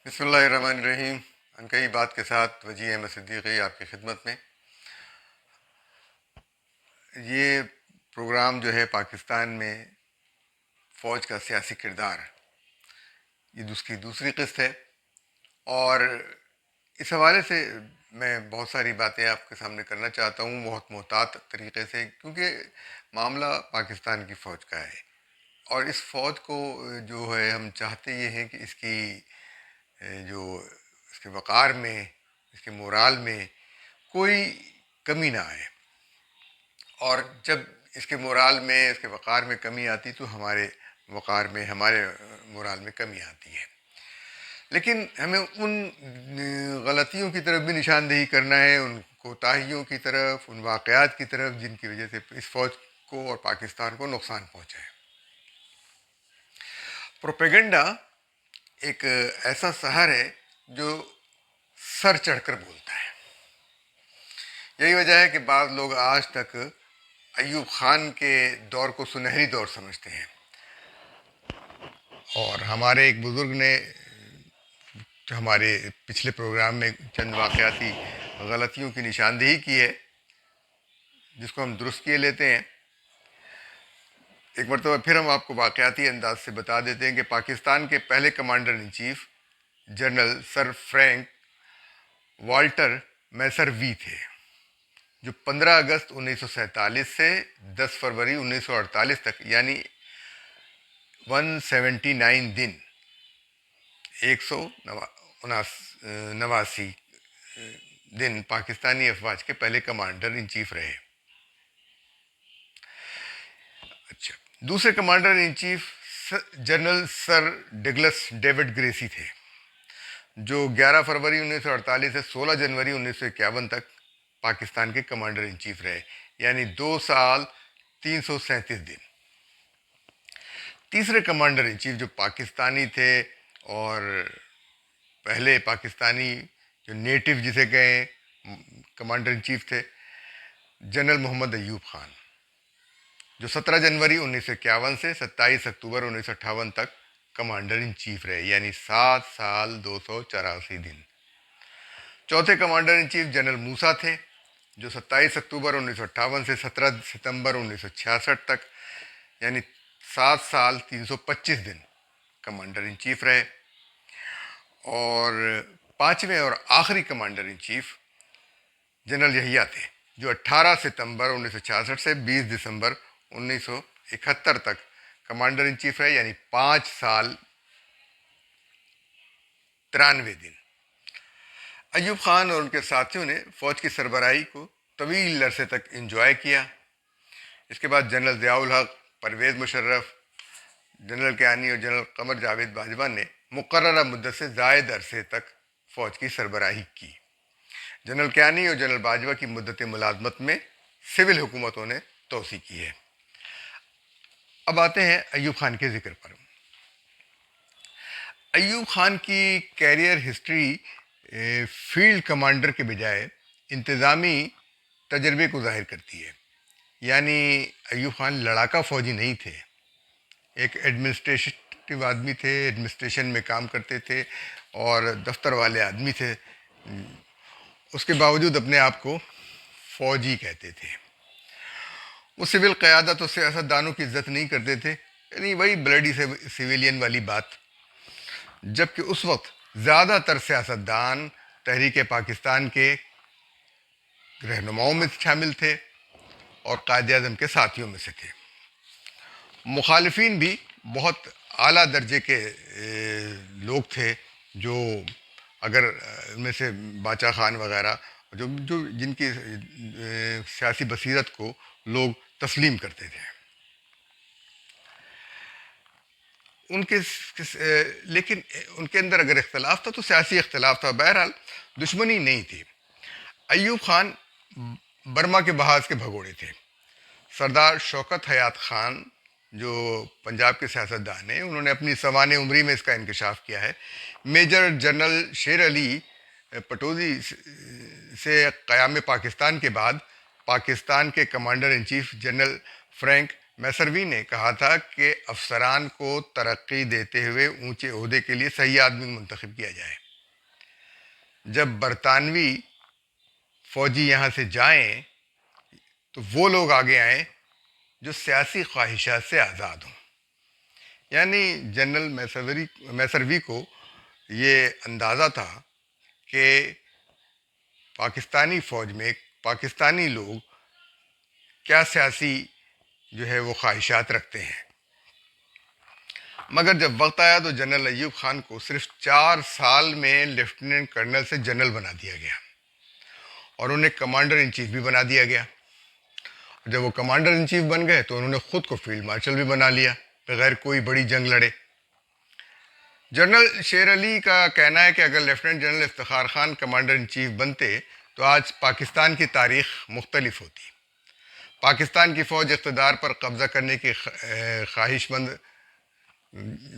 بسم اللہ الرحمن الرحیم. انکئی بات کے ساتھ وجیح احمد صدیقی آپ کی خدمت میں. یہ پروگرام جو ہے پاکستان میں فوج کا سیاسی کردار، یہ اس کی دوسری قسط ہے، اور اس حوالے سے میں بہت ساری باتیں آپ کے سامنے کرنا چاہتا ہوں بہت محتاط طریقے سے، کیونکہ معاملہ پاکستان کی فوج کا ہے، اور اس فوج کو جو ہے ہم چاہتے یہ ہیں کہ اس کی جو اس کے وقار میں، اس کے مورال میں کوئی کمی نہ آئے. اور جب اس کے مورال میں، اس کے وقار میں کمی آتی تو ہمارے وقار میں، ہمارے مورال میں کمی آتی ہے. لیکن ہمیں ان غلطیوں کی طرف بھی نشاندہی کرنا ہے، ان کوتاہیوں کی طرف، ان واقعات کی طرف جن کی وجہ سے اس فوج کو اور پاکستان کو نقصان پہنچا ہے. پروپیگنڈا ایک ایسا سحر ہے جو سر چڑھ کر بولتا ہے. یہی وجہ ہے کہ بعض لوگ آج تک ایوب خان کے دور کو سنہری دور سمجھتے ہیں، اور ہمارے ایک بزرگ نے جو ہمارے پچھلے پروگرام میں چند واقعاتی غلطیوں کی نشاندہی کی ہے، جس کو ہم درست کیے لیتے ہیں. ایک مرتبہ پھر ہم آپ کو واقعاتی انداز سے بتا دیتے ہیں کہ پاکستان کے پہلے commander in chief general sir Frank Walter میسر وی تھے، جو 15 اگست 1947 سے 10 فروری 1948 تک، یعنی 179 دن، 189 دن پاکستانی افواج کے پہلے کمانڈر ان چیف رہے. اچھا، دوسرے commander in chief general sir Douglas David Gracey تھے، جو 11 فروری 1948 سے 16 جنوری 1951 تک پاکستان کے کمانڈر ان چیف رہے، یعنی 2 سال 337 دن. تیسرے کمانڈر ان چیف جو پاکستانی تھے اور پہلے پاکستانی جو نیٹو جسے کہیں کمانڈر ان چیف تھے، جنرل محمد ایوب خان، جو 17 جنوری 1951 سے 27 اکتوبر 1958 تک کمانڈر ان چیف رہے، یعنی 7 سال 284 دن. چوتھے کمانڈر ان چیف جنرل موسیٰ تھے، جو 27 اکتوبر 1958 سے 17 ستمبر 1966 تک، یعنی 7 سال 325 دن کمانڈر ان چیف رہے. اور پانچویں اور آخری کمانڈر ان چیف جنرل یحییٰ تھے، جو 18 ستمبر 1966 سے 20 دسمبر 1971 تک کمانڈر ان چیف رہے، یعنی 5 سال 93 دن. ایوب خان اور ان کے ساتھیوں نے فوج کی سربراہی کو طویل عرصے تک انجوائے کیا. اس کے بعد جنرل ضیاء الحق، پرویز مشرف، جنرل کیانی اور جنرل قمر جاوید باجوہ نے مقررہ مدت سے زائد عرصے تک فوج کی سربراہی کی. جنرل کیانی اور جنرل باجوہ کی مدت ملازمت میں سول حکومتوں نے توسیع کی ہے. اب آتے ہیں ایوب خان کے ذکر پر. ایوب خان کی کیریئر ہسٹری فیلڈ کمانڈر کے بجائے انتظامی تجربے کو ظاہر کرتی ہے. یعنی ایوب خان لڑاکا فوجی نہیں تھے، ایک ایڈمنسٹریٹو آدمی تھے، ایڈمنسٹریشن میں کام کرتے تھے اور دفتر والے آدمی تھے. اس کے باوجود اپنے آپ کو فوجی کہتے تھے. وہ سول قیادت اور سیاست دانوں کی عزت نہیں کرتے تھے، یعنی وہی بلڈی سویلین والی بات. جبکہ اس وقت زیادہ تر سیاست دان تحریک پاکستان کے رہنماؤں میں شامل تھے اور قائد اعظم کے ساتھیوں میں سے تھے. مخالفین بھی بہت اعلیٰ درجے کے لوگ تھے، جو اگر ان میں سے باچا خان وغیرہ جو جن کی سیاسی بصیرت کو لوگ تسلیم کرتے تھے. لیکن ان کے اندر اگر اختلاف تھا تو سیاسی اختلاف تھا، بہرحال دشمنی نہیں تھی. ایوب خان برما کے محاذ کے بھگوڑے تھے. سردار شوکت حیات خان جو پنجاب کے سیاستدان ہیں، انہوں نے اپنی سوانح عمری میں اس کا انکشاف کیا ہے. میجر جنرل شیر علی پٹوزی سے قیام پاکستان کے بعد پاکستان کے commander in chief general Frank Messervy نے کہا تھا کہ افسران کو ترقی دیتے ہوئے اونچے عہدے کے لیے صحیح آدمی منتخب کیا جائے. جب برطانوی فوجی یہاں سے جائیں تو وہ لوگ آگے آئیں جو سیاسی خواہشات سے آزاد ہوں. یعنی جنرل میسروی کو یہ اندازہ تھا کہ پاکستانی فوج میں پاکستانی لوگ کیا سیاسی جو ہے وہ خواہشات رکھتے ہیں. مگر جب وقت آیا تو جنرل ایوب خان کو صرف 4 سال میں لیفٹیننٹ کرنل سے جنرل بنا دیا گیا اور انہیں کمانڈر ان چیف بھی بنا دیا گیا. جب وہ کمانڈر ان چیف بن گئے تو انہوں نے خود کو فیلڈ مارشل بھی بنا لیا بغیر کوئی بڑی جنگ لڑے. جنرل شیر علی کا کہنا ہے کہ اگر lieutenant general Iftikhar Khan commander in chief بنتے تو آج پاکستان کی تاریخ مختلف ہوتی. پاکستان کی فوج اقتدار پر قبضہ کرنے کی خواہش مند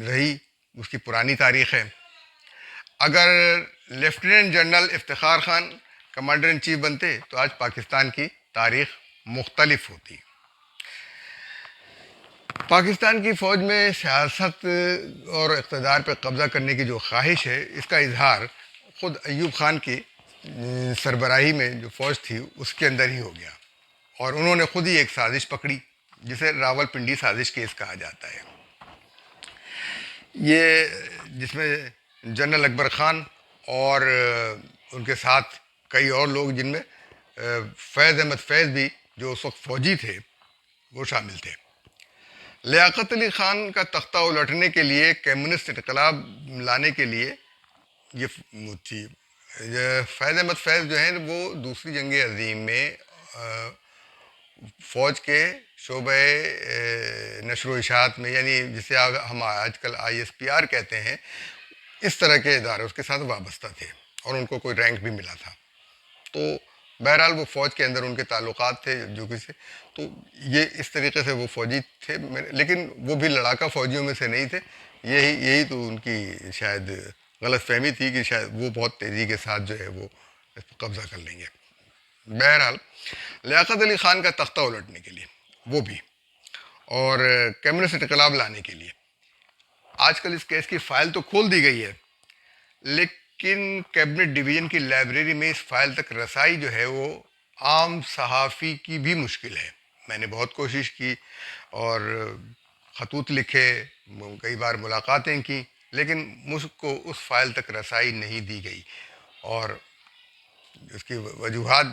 رہی، اس کی پرانی تاریخ ہے. اگر lieutenant general Iftikhar Khan commander in chief بنتے تو آج پاکستان کی تاریخ مختلف ہوتی. پاکستان کی فوج میں سیاست اور اقتدار پہ قبضہ کرنے کی جو خواہش ہے، اس کا اظہار خود ایوب خان کی سربراہی میں جو فوج تھی اس کے اندر ہی ہو گیا اور انہوں نے خود ہی ایک سازش پکڑی جسے راول پنڈی سازش کیس کہا جاتا ہے. یہ جس میں جنرل اکبر خان اور ان کے ساتھ کئی اور لوگ، جن میں فیض احمد فیض بھی جو اس وقت فوجی تھے، وہ شامل تھے. لیاقت علی خان کا تختہ الٹنے کے لیے، کمیونسٹ انقلاب لانے کے لیے یہ تھی. فیض احمد فیض جو ہیں وہ دوسری جنگ عظیم میں فوج کے شعبہ نشر و اشاعت میں، یعنی جسے ہم آج کل ISPR کہتے ہیں، اس طرح کے ادارے اس کے ساتھ وابستہ تھے اور ان کو کوئی رینک بھی ملا تھا. تو بہرحال وہ فوج کے اندر ان کے تعلقات تھے جو کسی، تو یہ اس طریقے سے وہ فوجی تھے. لیکن وہ بھی لڑاکا فوجیوں میں سے نہیں تھے. یہی تو ان کی شاید غلط فہمی تھی کہ شاید وہ بہت تیزی کے ساتھ جو ہے وہ قبضہ کر لیں گے. بہرحال لیاقت علی خان کا تختہ الٹنے کے لیے وہ بھی، اور کمیونسٹ انقلاب لانے کے لیے، آج کل اس کیس کی فائل تو کھول دی گئی ہے، لیکن کیبنٹ ڈویژن کی لائبریری میں اس فائل تک رسائی جو ہے وہ عام صحافی کی بھی مشکل ہے. میں نے بہت کوشش کی اور خطوط لکھے، کئی بار ملاقاتیں کی، لیکن مجھ کو اس فائل تک رسائی نہیں دی گئی. اور اس کی وجوہات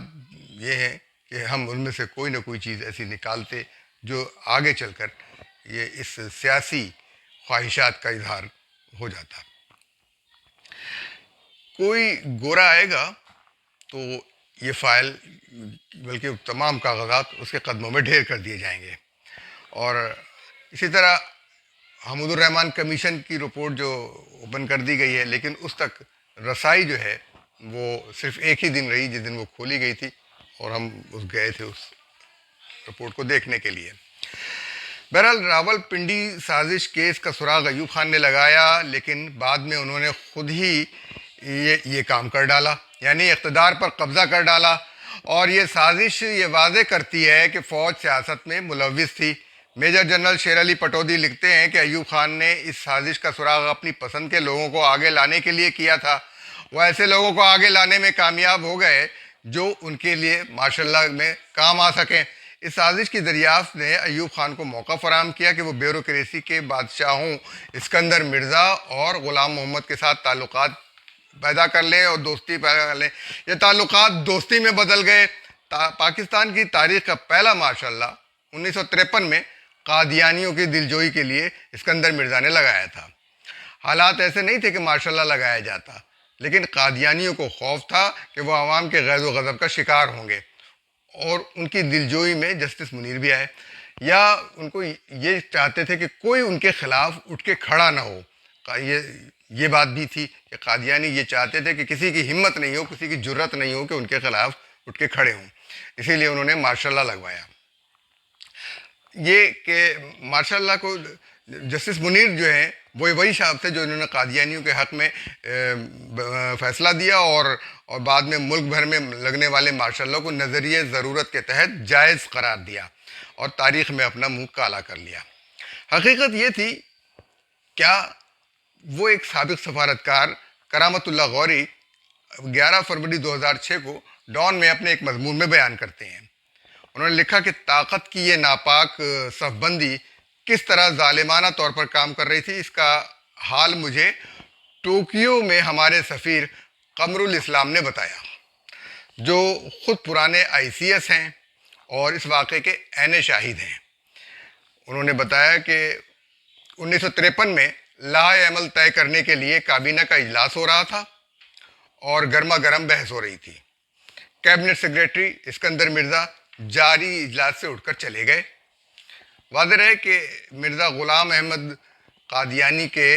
یہ ہیں کہ ہم ان میں سے کوئی نہ کوئی چیز ایسی نکالتے جو آگے چل کر یہ اس سیاسی خواہشات کا اظہار ہو جاتا. کوئی گورا آئے گا تو یہ فائل، بلکہ تمام کاغذات اس کے قدموں میں ڈھیر کر دیے جائیں گے. اور اسی طرح حمود الرحمن کمیشن کی رپورٹ جو اوپن کر دی گئی ہے، لیکن اس تک رسائی جو ہے وہ صرف ایک ہی دن رہی جس دن وہ کھولی گئی تھی اور ہم گئے تھے اس رپورٹ کو دیکھنے کے لیے. بہرحال راول پنڈی سازش کیس کا سراغ ایوب خان نے لگایا، لیکن بعد میں انہوں نے خود ہی یہ کام کر ڈالا، یعنی اقتدار پر قبضہ کر ڈالا. اور یہ سازش یہ واضح کرتی ہے کہ فوج سیاست میں ملوث تھی. میجر جنرل شیر علی پٹودی لکھتے ہیں کہ ایوب خان نے اس سازش کا سراغ اپنی پسند کے لوگوں کو آگے لانے کے لیے کیا تھا. وہ ایسے لوگوں کو آگے لانے میں کامیاب ہو گئے جو ان کے لیے ماشاء اللہ میں کام آ سکیں. اس سازش کی دریافت نے ایوب خان کو موقع فراہم کیا کہ وہ بیوروکریسی کے بادشاہوں اسکندر مرزا اور غلام محمد کے ساتھ تعلقات پیدا کر لیں اور دوستی پیدا کر لیں. یہ تعلقات دوستی میں بدل گئے. پاکستان کی تاریخ کا پہلا مارشل اللہ 1953 میں قادیانیوں کی دلجوئی کے لیے اسکندر مرزا نے لگایا تھا. حالات ایسے نہیں تھے کہ مارشل اللہ لگایا جاتا، لیکن قادیانیوں کو خوف تھا کہ وہ عوام کے غیظ و غضب کا شکار ہوں گے، اور ان کی دلجوئی میں جسٹس منیر بھی آئے. یا ان کو یہ چاہتے تھے کہ کوئی ان کے خلاف اٹھ کے کھڑا نہ ہو. یہ بات بھی تھی کہ قادیانی یہ چاہتے تھے کہ کسی کی ہمت نہیں ہو، کسی کی جرت نہیں ہو کہ ان کے خلاف اٹھ کے کھڑے ہوں. اسی لیے انہوں نے مارشل اللہ لگوایا. یہ کہ مارشل اللہ کو جسٹس منیر جو ہیں وہ وہی صاحب تھے جو انہوں نے قادیانیوں کے حق میں فیصلہ دیا اور بعد میں ملک بھر میں لگنے والے مارشل اللہ کو نظریہ ضرورت کے تحت جائز قرار دیا. اور تاریخ میں اپنا منہ کالا کر لیا۔ حقیقت یہ تھی، کیا وہ ایک سابق سفارتکار کرامت اللہ غوری 11 فروری 2006 کو ڈان میں اپنے ایک مضمون میں بیان کرتے ہیں۔ انہوں نے لکھا کہ طاقت کی یہ ناپاک صف بندی کس طرح ظالمانہ طور پر کام کر رہی تھی، اس کا حال مجھے ٹوکیو میں ہمارے سفیر قمر الاسلام نے بتایا، جو خود پرانے آئی سی ایس ہیں اور اس واقعے کے عین شاہد ہیں۔ انہوں نے بتایا کہ 1953 میں لائحہ عمل طے کرنے کے لیے کابینہ کا اجلاس ہو رہا تھا اور گرما گرم بحث ہو رہی تھی۔ کیبنٹ سیکریٹری اسکندر مرزا جاری اجلاس سے اٹھ کر چلے گئے۔ واضح ہے کہ مرزا غلام احمد قادیانی کے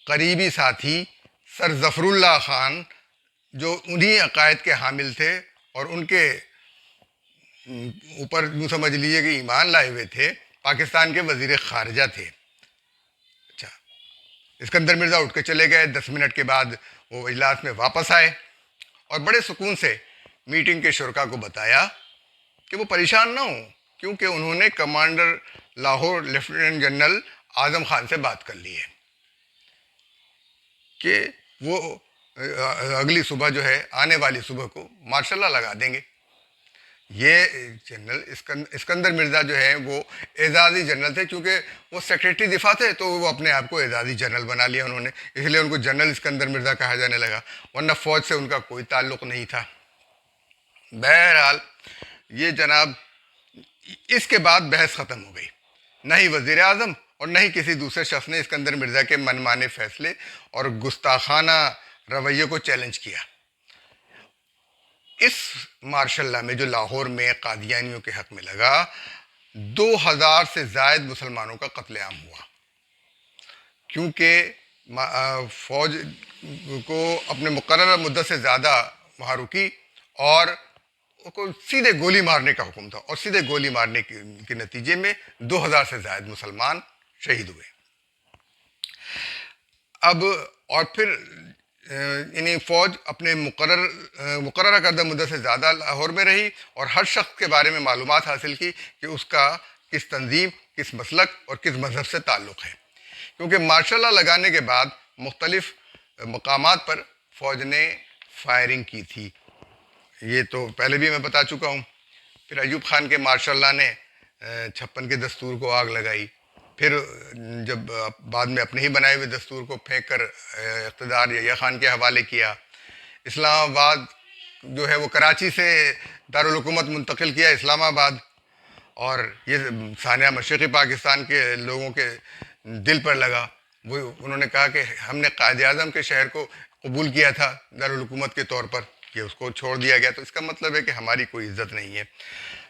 قریبی ساتھی سر ظفر اللہ خان، جو انہی عقائد کے حامل تھے اور ان کے اوپر یوں سمجھ لیجیے کہ ایمان لائے ہوئے تھے، پاکستان کے وزیر خارجہ تھے۔ اچھا، اسکندر مرزا اٹھ کے چلے گئے۔ 10 منٹ کے بعد وہ اجلاس میں واپس آئے اور بڑے سکون سے میٹنگ کے شرکا کو بتایا کہ وہ پریشان نہ ہوں، کیونکہ انہوں نے commander Lahore lieutenant general Azam Khan سے بات کر لی ہے کہ وہ اگلی صبح جو ہے، آنے والی صبح کو مارشل لا لگا دیں گے۔ یہ جنرل اسکندر مرزا جو ہے وہ اعزازی جنرل تھے، کیونکہ وہ سیکریٹری دفاع تھے تو وہ اپنے آپ کو اعزازی جنرل بنا لیا انہوں نے، اس لیے ان کو جنرل اسکندر مرزا کہا جانے لگا، ورنہ فوج سے ان کا کوئی تعلق نہیں تھا۔ بہرحال یہ جناب، اس کے بعد بحث ختم ہو گئی۔ نہ ہی وزیر اعظم اور نہ ہی کسی دوسرے شخص نے اسکندر مرزا کے من مانے فیصلے اور گستاخانہ رویے کو چیلنج کیا۔ اس مارشل لا میں جو لاہور میں قادیانیوں کے حق میں لگا، 2000 سے زائد مسلمانوں کا قتل عام ہوا، کیونکہ فوج کو اپنے مقررہ مدت سے زیادہ وہاں رکی اور کو سیدھے گولی مارنے کا حکم تھا، اور سیدھے گولی مارنے کے نتیجے میں 2000 سے زائد مسلمان شہید ہوئے۔ اب اور پھر یعنی فوج اپنے مقررہ کردہ مدت سے زیادہ لاہور میں رہی اور ہر شخص کے بارے میں معلومات حاصل کی کہ اس کا کس تنظیم، کس مسلک اور کس مذہب سے تعلق ہے، کیونکہ مارشل لا لگانے کے بعد مختلف مقامات پر فوج نے فائرنگ کی تھی۔ یہ تو پہلے بھی میں بتا چکا ہوں۔ پھر ایوب خان کے مارشل لا نے 56 کے دستور کو آگ لگائی، پھر جب بعد میں اپنے ہی بنائے ہوئے دستور کو پھینک کر اقتدار یحییٰ خان کے حوالے کیا۔ اسلام آباد جو ہے وہ کراچی سے دارالحکومت منتقل کیا اسلام آباد، اور یہ سانحہ مشرقی پاکستان کے لوگوں کے دل پر لگا۔ وہ انہوں نے کہا کہ ہم نے قائد اعظم کے شہر کو قبول کیا تھا دارالحکومت کے طور پر، کہ اس کو چھوڑ دیا گیا، تو اس کا مطلب ہے کہ ہماری کوئی عزت نہیں ہے۔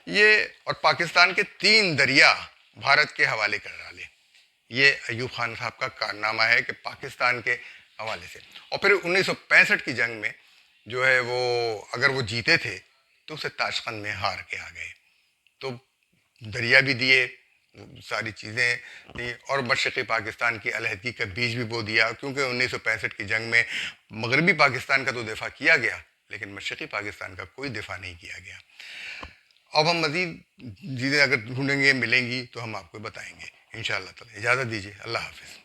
یہ اور پاکستان کے 3 دریا بھارت کے حوالے کر ڈالے، یہ ایوب خان صاحب کا کارنامہ ہے کہ پاکستان کے حوالے سے۔ اور پھر 1965 کی جنگ میں جو ہے وہ اگر وہ جیتے تھے تو اسے تاشقند میں ہار کے آ گئے، تو دریا بھی دیے، ساری چیزیں دی، اور مشرقی پاکستان کی علیحدگی کا بیج بھی بو دیا، کیونکہ 1965 کی جنگ میں مغربی پاکستان کا تو دفاع کیا گیا لیکن مشرقی پاکستان کا کوئی دفاع نہیں کیا گیا۔ اب ہم مزید چیزیں اگر ڈھونڈیں گے، ملیں گی تو ہم آپ کو بتائیں گے انشاءاللہ تعالی۔ اجازت دیجیے، اللہ حافظ۔